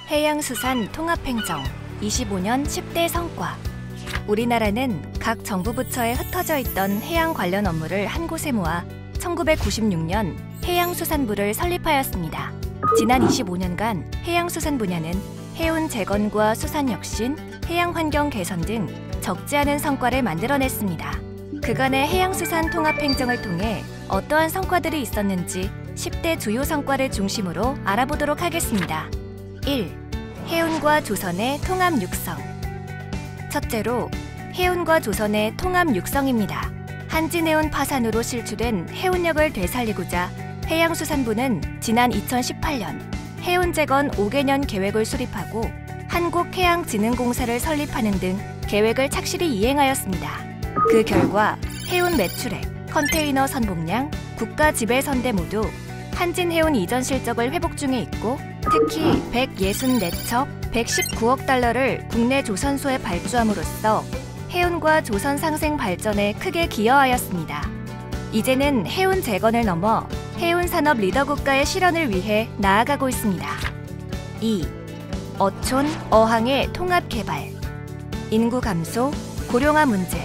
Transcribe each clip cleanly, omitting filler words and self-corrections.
해양수산 통합행정 25년 10대 성과. 우리나라는 각 정부 부처에 흩어져 있던 해양 관련 업무를 한 곳에 모아 1996년 해양수산부를 설립하였습니다. 지난 25년간 해양수산 분야는 해운 재건과 수산 혁신, 해양환경 개선 등 적지 않은 성과를 만들어냈습니다. 그간의 해양수산 통합행정을 통해 어떠한 성과들이 있었는지 10대 주요 성과를 중심으로 알아보도록 하겠습니다. 1. 해운과 조선의 통합 육성. 첫째로 해운과 조선의 통합 육성입니다. 한진해운 파산으로 실추된 해운력을 되살리고자 해양수산부는 지난 2018년 해운재건 5개년 계획을 수립하고 한국해양진흥공사를 설립하는 등 계획을 착실히 이행하였습니다. 그 결과 해운 매출액, 컨테이너 선봉량, 국가 지배선대 모두 한진해운 이전 실적을 회복 중에 있고 특히 164척 119억 달러를 국내 조선소에 발주함으로써 해운과 조선 상생 발전에 크게 기여하였습니다. 이제는 해운 재건을 넘어 해운 산업 리더 국가의 실현을 위해 나아가고 있습니다. 2. 어촌, 어항의 통합 개발. 인구 감소, 고령화 문제,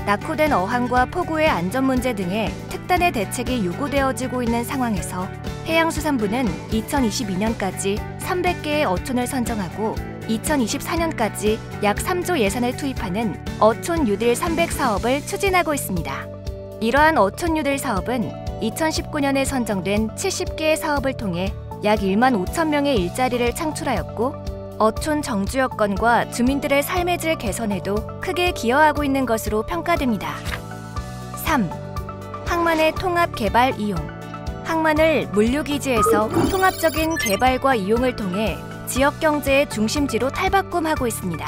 낙후된 어항과 포구의 안전 문제 등의 특단의 대책이 요구되어지고 있는 상황에서 해양수산부는 2022년까지 300개의 어촌을 선정하고 2024년까지 약 3조 예산을 투입하는 어촌 뉴딜 300 사업을 추진하고 있습니다. 이러한 어촌 뉴딜 사업은 2019년에 선정된 70개의 사업을 통해 약 1만 5천 명의 일자리를 창출하였고 어촌 정주 여건과 주민들의 삶의 질 개선에도 크게 기여하고 있는 것으로 평가됩니다. 3. 항만의 통합 개발 이용. 항만을 물류기지에서 통합적인 개발과 이용을 통해 지역 경제의 중심지로 탈바꿈하고 있습니다.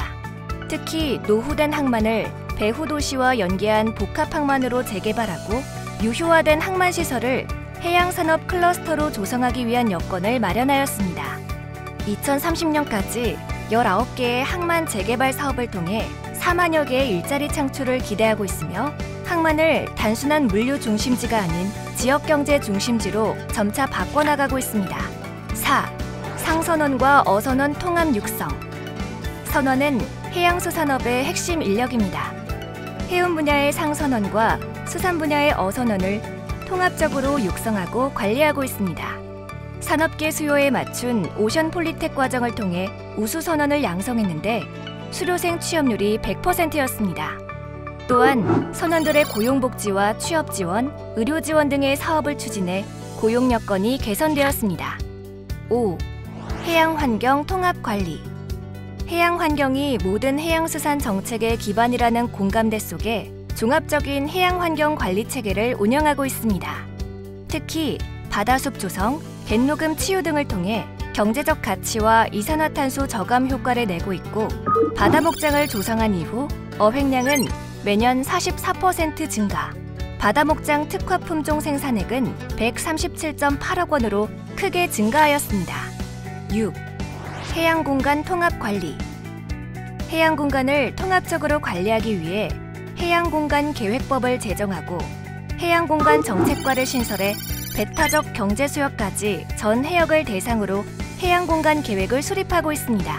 특히 노후된 항만을 배후 도시와 연계한 복합 항만으로 재개발하고 유효화된 항만 시설을 해양산업 클러스터로 조성하기 위한 여건을 마련하였습니다. 2030년까지 19개의 항만 재개발 사업을 통해 4만여 개의 일자리 창출을 기대하고 있으며 항만을 단순한 물류 중심지가 아닌 지역경제 중심지로 점차 바꿔나가고 있습니다. 4. 상선원과 어선원 통합 육성. 선원은 해양수산업의 핵심 인력입니다. 해운 분야의 상선원과 수산 분야의 어선원을 통합적으로 육성하고 관리하고 있습니다. 산업계 수요에 맞춘 오션 폴리텍 과정을 통해 우수 선원을 양성했는데 수료생 취업률이 100%였습니다. 또한 선원들의 고용복지와 취업지원, 의료지원 등의 사업을 추진해 고용 여건이 개선되었습니다. 5. 해양환경 통합관리. 해양환경이 모든 해양수산 정책의 기반이라는 공감대 속에 종합적인 해양환경 관리 체계를 운영하고 있습니다. 특히 바다숲 조성, 갯녹음 치유 등을 통해 경제적 가치와 이산화탄소 저감 효과를 내고 있고 바다목장을 조성한 이후 어획량은 매년 44% 증가, 바다목장 특화 품종 생산액은 137.8억 원으로 크게 증가하였습니다. 6. 해양공간 통합관리. 해양공간을 통합적으로 관리하기 위해 해양공간 계획법을 제정하고 해양공간 정책과를 신설해 배타적 경제수역까지 전 해역을 대상으로 해양공간 계획을 수립하고 있습니다.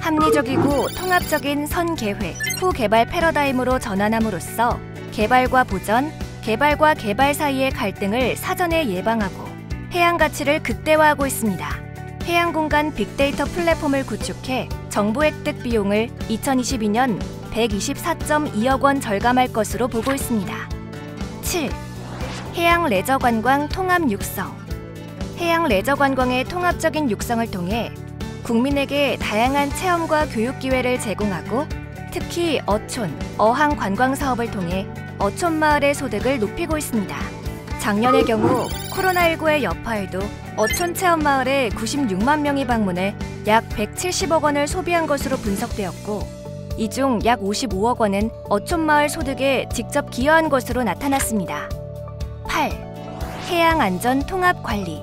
합리적이고 통합적인 선계획, 후개발 패러다임으로 전환함으로써 개발과 보전, 개발과 개발 사이의 갈등을 사전에 예방하고 해양 가치를 극대화하고 있습니다. 해양공간 빅데이터 플랫폼을 구축해 정보 획득 비용을 2022년 124.2억 원 절감할 것으로 보고 있습니다. 7. 해양 레저 관광 통합 육성. 해양 레저 관광의 통합적인 육성을 통해 국민에게 다양한 체험과 교육 기회를 제공하고 특히 어촌, 어항 관광 사업을 통해 어촌 마을의 소득을 높이고 있습니다. 작년의 경우 코로나19의 여파에도 어촌 체험 마을에 96만 명이 방문해 약 170억 원을 소비한 것으로 분석되었고 이 중 약 55억 원은 어촌 마을 소득에 직접 기여한 것으로 나타났습니다. 8. 해양안전 통합관리.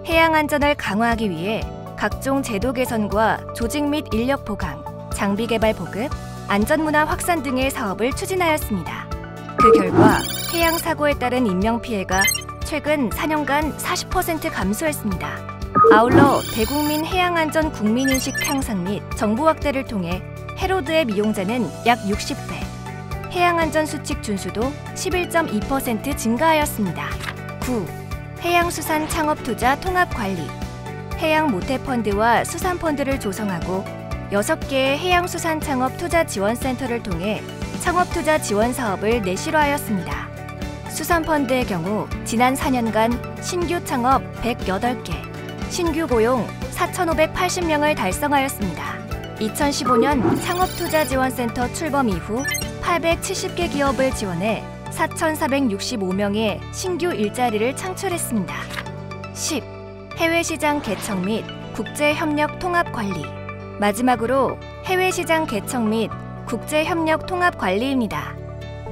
해양안전을 강화하기 위해 각종 제도 개선과 조직 및 인력 보강, 장비 개발 보급, 안전문화 확산 등의 사업을 추진하였습니다. 그 결과 해양 사고에 따른 인명피해가 최근 4년간 40% 감소했습니다. 아울러 대국민 해양안전 국민인식 향상 및 정보 확대를 통해 해로드의 미용자는 약 60배, 해양안전 수칙 준수도 11.2% 증가하였습니다. 9. 해양수산 창업투자 통합관리. 해양모태펀드와 수산펀드를 조성하고 6개의 해양수산창업투자지원센터를 통해 창업투자 지원 사업을 내실화하였습니다. 수산펀드의 경우 지난 4년간 신규 창업 108개, 신규 고용 4,580명을 달성하였습니다. 2015년 창업투자지원센터 출범 이후 870개 기업을 지원해 4,465명의 신규 일자리를 창출했습니다. 10. 해외시장 개척 및 국제협력 통합관리. 마지막으로 해외시장 개척 및 국제협력 통합관리입니다.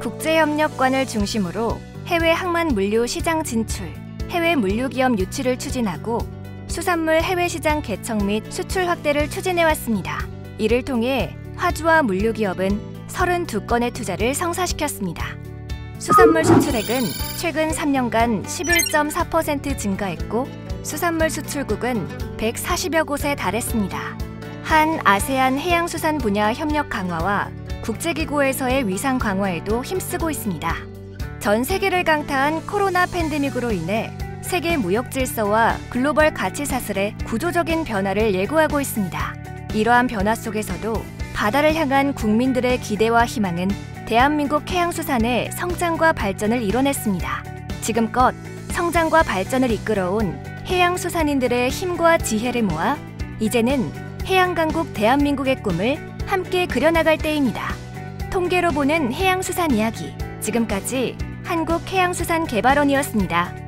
국제협력관을 중심으로 해외 항만 물류 시장 진출, 해외 물류기업 유치를 추진하고 수산물 해외시장 개척 및 수출 확대를 추진해왔습니다. 이를 통해 화주와 물류기업은 32건의 투자를 성사시켰습니다. 수산물 수출액은 최근 3년간 11.4% 증가했고 수산물 수출국은 140여 곳에 달했습니다. 한 아세안 해양수산 분야 협력 강화와 국제기구에서의 위상 강화에도 힘쓰고 있습니다. 전 세계를 강타한 코로나 팬데믹으로 인해 세계 무역 질서와 글로벌 가치 사슬의 구조적인 변화를 예고하고 있습니다. 이러한 변화 속에서도 바다를 향한 국민들의 기대와 희망은 대한민국 해양수산의 성장과 발전을 이뤄냈습니다. 지금껏 성장과 발전을 이끌어온 해양수산인들의 힘과 지혜를 모아 이제는 해양강국 대한민국의 꿈을 함께 그려나갈 때입니다. 통계로 보는 해양수산 이야기, 지금까지 한국해양수산개발원이었습니다.